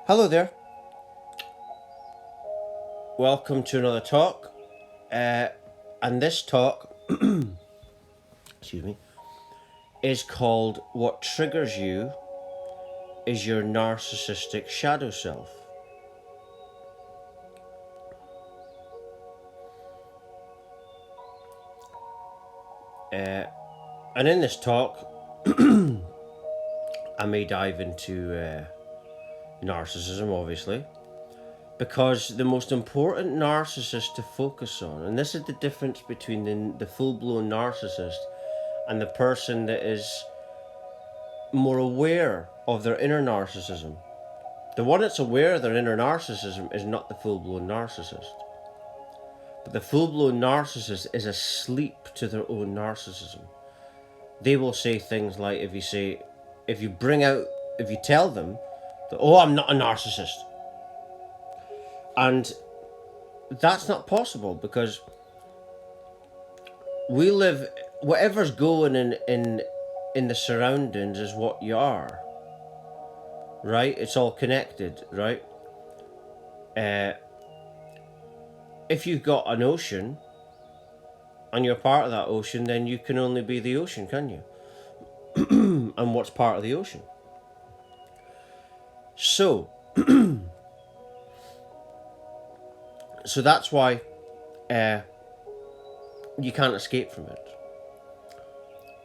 Hello there. Welcome to another talk. And this talk, excuse me, is called What Triggers You is Your Narcissistic Shadow Self. And in this talk, I may dive into narcissism, obviously, because the most important narcissist to focus on, and this is the difference between the full-blown narcissist and the person that is more aware of their inner narcissism. The one that's aware of their inner narcissism is not the full-blown narcissist. But the full-blown narcissist is asleep to their own narcissism. They will say things like, if you tell them that, oh, I'm not a narcissist. And that's not possible, because we live, whatever's going in the surroundings is what you are. Right? It's all connected, right? If you've got an ocean and you're part of that ocean, then you can only be the ocean, can you? And what's part of the ocean? So that's why you can't escape from it.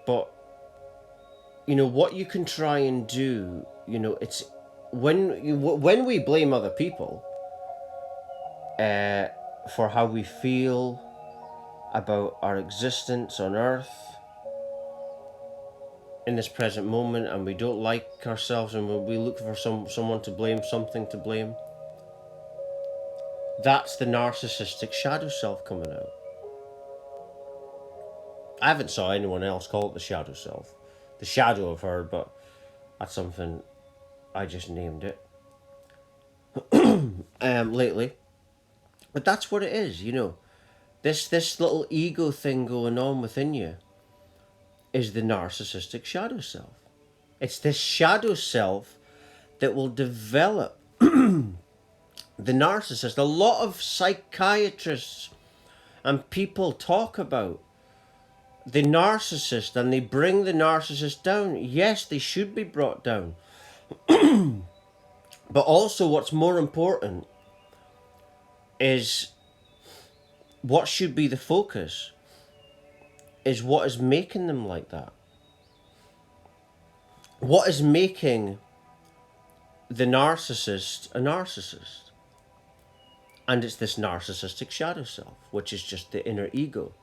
But what you can try and do, it's when we blame other people for how we feel about our existence on earth in this present moment, and we don't like ourselves, and we look for someone to blame, something to blame, that's the narcissistic shadow self coming out. I haven't saw anyone else call it the shadow self. The shadow I've heard, but that's something I just named it lately. But that's what it is, This little ego thing going on within you is the narcissistic shadow self. It's this shadow self that will develop the narcissist. A lot of psychiatrists and people talk about the narcissist, and they bring the narcissist down. Yes, they should be brought down. But also, what's more important is what should be the focus is what is making them like that. What is making the narcissist a narcissist? And it's this narcissistic shadow self, which is just the inner ego.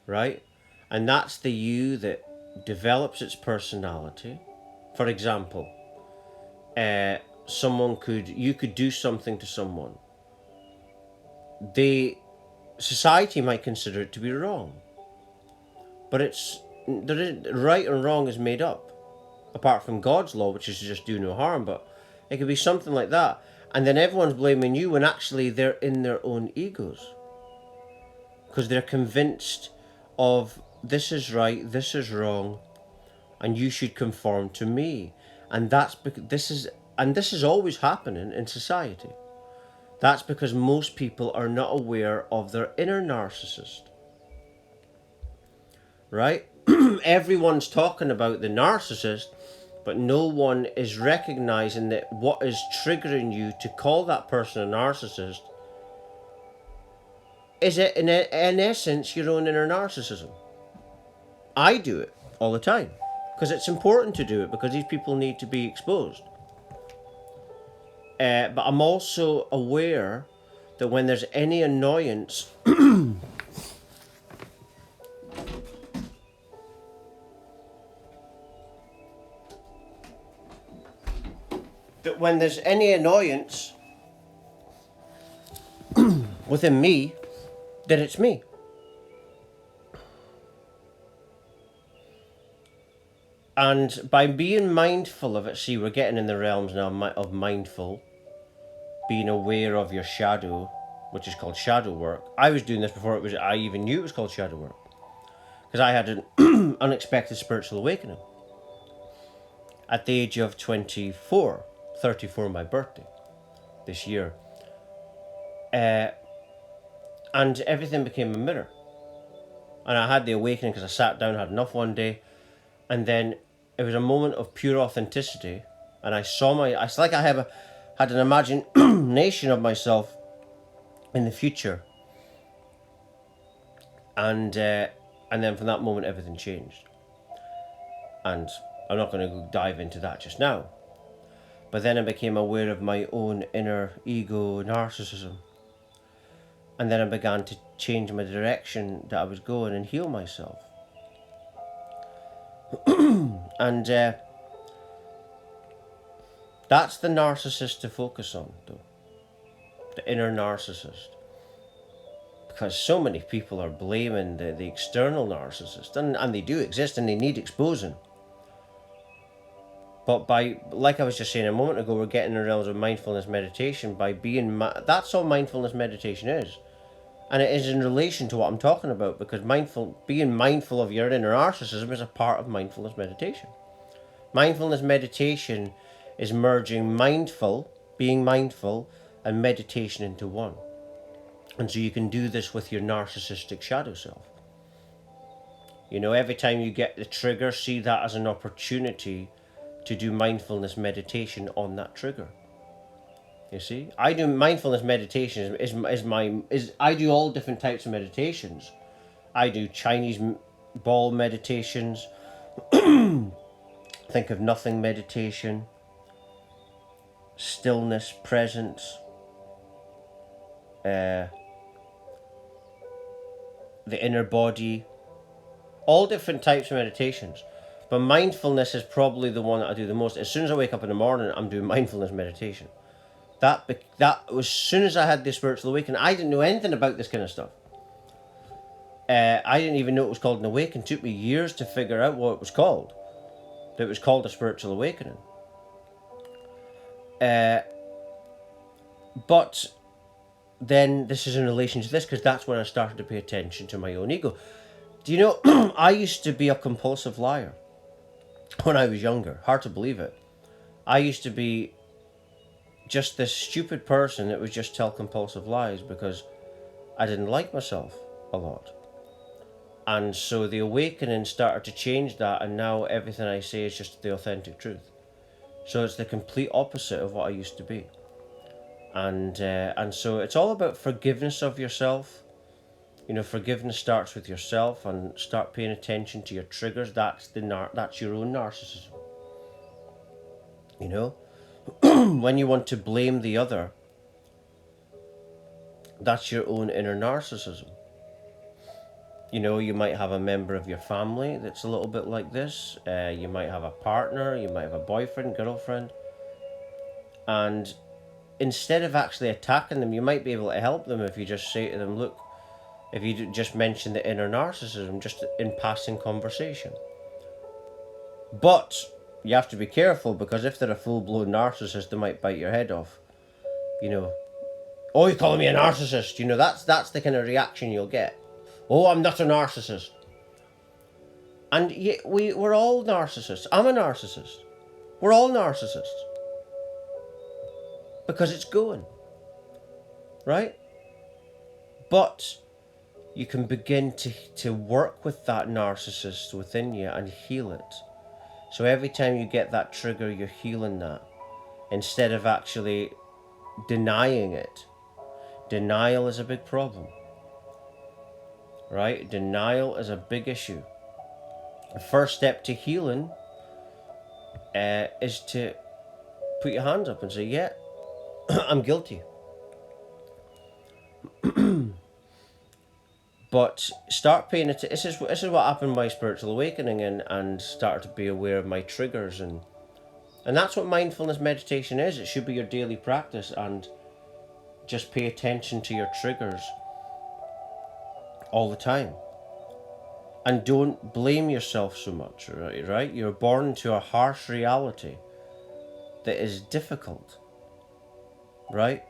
Right? And that's the you that develops its personality. For example, you could do something to someone. Society might consider it to be wrong, but right and wrong is made up, apart from God's law, which is to just do no harm. But it could be something like that, and then everyone's blaming you when actually they're in their own egos, because they're convinced of this is right, this is wrong, and you should conform to me. And that's because this is always happening in society. That's because most people are not aware of their inner narcissist. Right? Everyone's talking about the narcissist, but no one is recognizing that what is triggering you to call that person a narcissist is it in essence your own inner narcissism. I do it all the time because it's important to do it, because these people need to be exposed. But I'm also aware that when there's any annoyance within me, that it's me. And by being mindful of it, see, we're getting in the realms now of mindful, being aware of your shadow, which is called shadow work. I was doing this before I even knew it was called shadow work, because I had an unexpected spiritual awakening. at the age of 24, 34, my birthday this year. And everything became a mirror. And I had the awakening because I sat down, had enough one day, and then it was a moment of pure authenticity. And I saw it's like I had an imagination of myself in the future. And then from that moment, everything changed. And I'm not going to go dive into that just now. But then I became aware of my own inner ego narcissism. And then I began to change my direction that I was going and heal myself. And that's the narcissist to focus on, though. The inner narcissist. Because so many people are blaming the external narcissist. And they do exist and they need exposing. But like I was just saying a moment ago, we're getting in the realms of mindfulness meditation by being... That's all mindfulness meditation is. And it is in relation to what I'm talking about, because being mindful of your inner narcissism is a part of mindfulness meditation. Mindfulness meditation is merging being mindful, and meditation into one. And so you can do this with your narcissistic shadow self. Every time you get the trigger, see that as an opportunity to do mindfulness meditation on that trigger. You see, I do mindfulness meditation I do all different types of meditations. I do Chinese ball meditations, think of nothing meditation, stillness, presence, the inner body, all different types of meditations. But mindfulness is probably the one that I do the most. As soon as I wake up in the morning, I'm doing mindfulness meditation. That was as soon as I had this spiritual awakening. I didn't know anything about this kind of stuff. I didn't even know it was called an awakening. It took me years to figure out what it was called. That it was called a spiritual awakening. But then this is in relation to this, because that's when I started to pay attention to my own ego. Do you know, I used to be a compulsive liar when I was younger. Hard to believe it. I used to be just this stupid person that would just tell compulsive lies because I didn't like myself a lot. And so the awakening started to change that, and now everything I say is just the authentic truth. So it's the complete opposite of what I used to be. And so it's all about forgiveness of yourself. Forgiveness starts with yourself, and start paying attention to your triggers. That's your own narcissism. When you want to blame the other, that's your own inner narcissism. You might have a member of your family that's a little bit like this. You might have a partner, you might have a boyfriend, girlfriend. And instead of actually attacking them, you might be able to help them if you just say to them, look, if you just mention the inner narcissism just in passing conversation. But you have to be careful, because if they're a full-blown narcissist, they might bite your head off. Oh, you're calling me a narcissist. That's the kind of reaction you'll get. Oh, I'm not a narcissist. And yet we're all narcissists. I'm a narcissist. We're all narcissists. Because it's going. Right? But you can begin to work with that narcissist within you and heal it. So every time you get that trigger, you're healing that, instead of actually denying it. Denial is a big problem. Right? Denial is a big issue. The first step to healing is to put your hands up and say, yeah, I'm guilty. But start paying attention. This is what happened in my spiritual awakening, and started to be aware of my triggers, and that's what mindfulness meditation is. It should be your daily practice, and just pay attention to your triggers all the time. And don't blame yourself so much, right? You're born into a harsh reality that is difficult, right?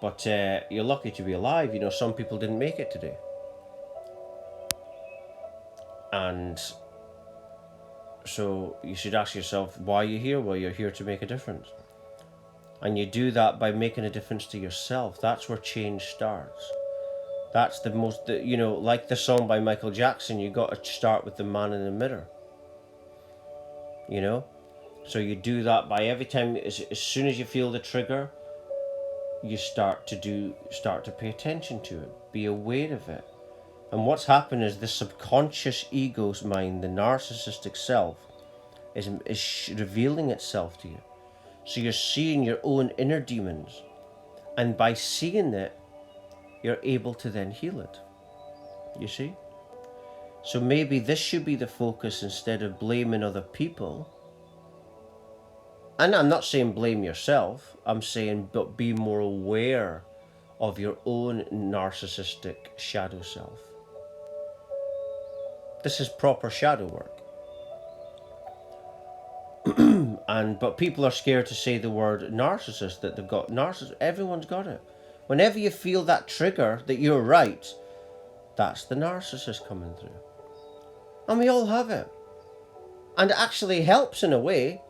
But you're lucky to be alive. Some people didn't make it today. And so you should ask yourself why you're here. Well, you're here to make a difference. And you do that by making a difference to yourself. That's where change starts. That's the most, like the song by Michael Jackson, you got to start with the man in the mirror. So you do that by every time, as soon as you feel the trigger, you start to pay attention to it, be aware of it. And what's happened is the subconscious ego's mind, the narcissistic self, is revealing itself to you. So you're seeing your own inner demons, and by seeing it, you're able to then heal it. You see? So maybe this should be the focus instead of blaming other people. And I'm not saying blame yourself, I'm saying but be more aware of your own narcissistic shadow self. This is proper shadow work. But people are scared to say the word narcissist, that they've got narcissist. Everyone's got it. Whenever you feel that trigger that you're right, that's the narcissist coming through. And we all have it. And it actually helps in a way,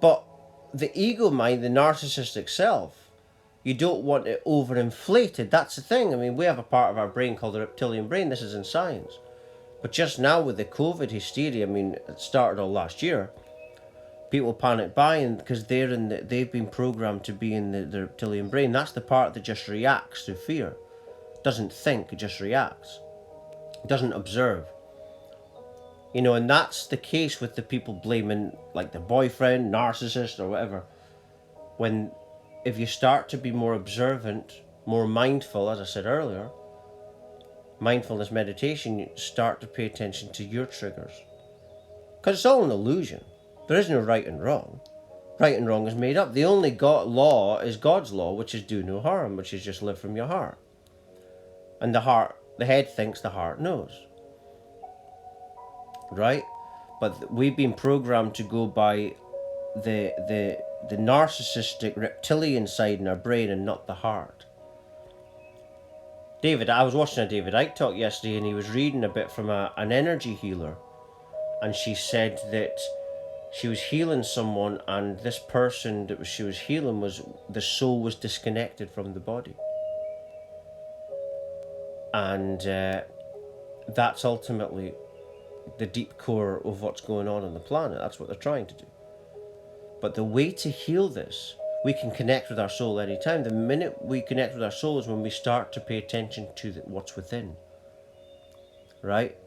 but the ego mind, the narcissistic self, you don't want it overinflated. That's the thing. I mean, we have a part of our brain called the reptilian brain. This is in science. But just now with the COVID hysteria, I mean, it started all last year. People panic buying because they've been programmed to be in the reptilian brain. That's the part that just reacts to fear. Doesn't think, it just reacts. It doesn't observe. And that's the case with the people blaming, like the boyfriend, narcissist, or whatever. If you start to be more observant, more mindful, as I said earlier, mindfulness meditation, you start to pay attention to your triggers. Because it's all an illusion. There is no right and wrong. Right and wrong is made up. The only law is God's law, which is do no harm, which is just live from your heart. And the head thinks, the heart knows. Right? But we've been programmed to go by the narcissistic reptilian side in our brain and not the heart. I was watching a David Icke talk yesterday, and he was reading a bit from an energy healer, and she said that she was healing someone, and this person that she was healing the soul was disconnected from the body. And that's ultimately the deep core of what's going on the planet. That's what they're trying to do. But the way to heal this, we can connect with our soul anytime. The minute we connect with our soul is when we start to pay attention to what's within, right?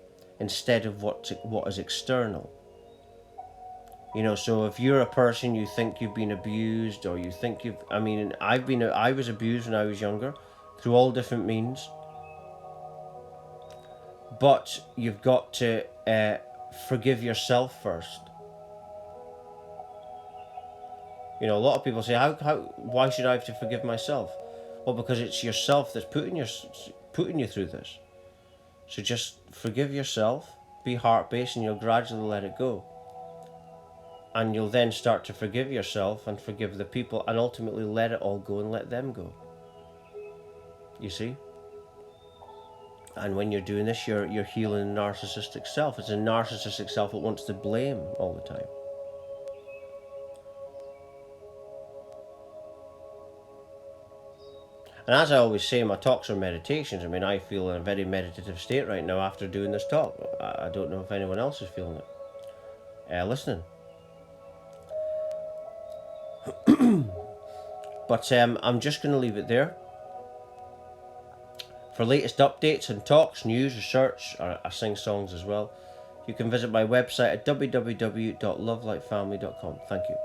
Instead of what is external. So if you're a person, you think you've been abused, or you think I was abused when I was younger, through all different means. But you've got to forgive yourself first. A lot of people say, why should I have to forgive myself? Well, because it's yourself that's putting you through this. So just forgive yourself, be heart-based, and you'll gradually let it go. And you'll then start to forgive yourself and forgive the people, and ultimately let it all go and let them go. You see? And when you're doing this, you're healing a narcissistic self. It's a narcissistic self that wants to blame all the time. And as I always say, my talks are meditations. I feel in a very meditative state right now after doing this talk. I don't know if anyone else is feeling it. Listening. But I'm just going to leave it there. For latest updates and talks, news, research, I sing songs as well, you can visit my website at www.lovelightfamily.com. Thank you.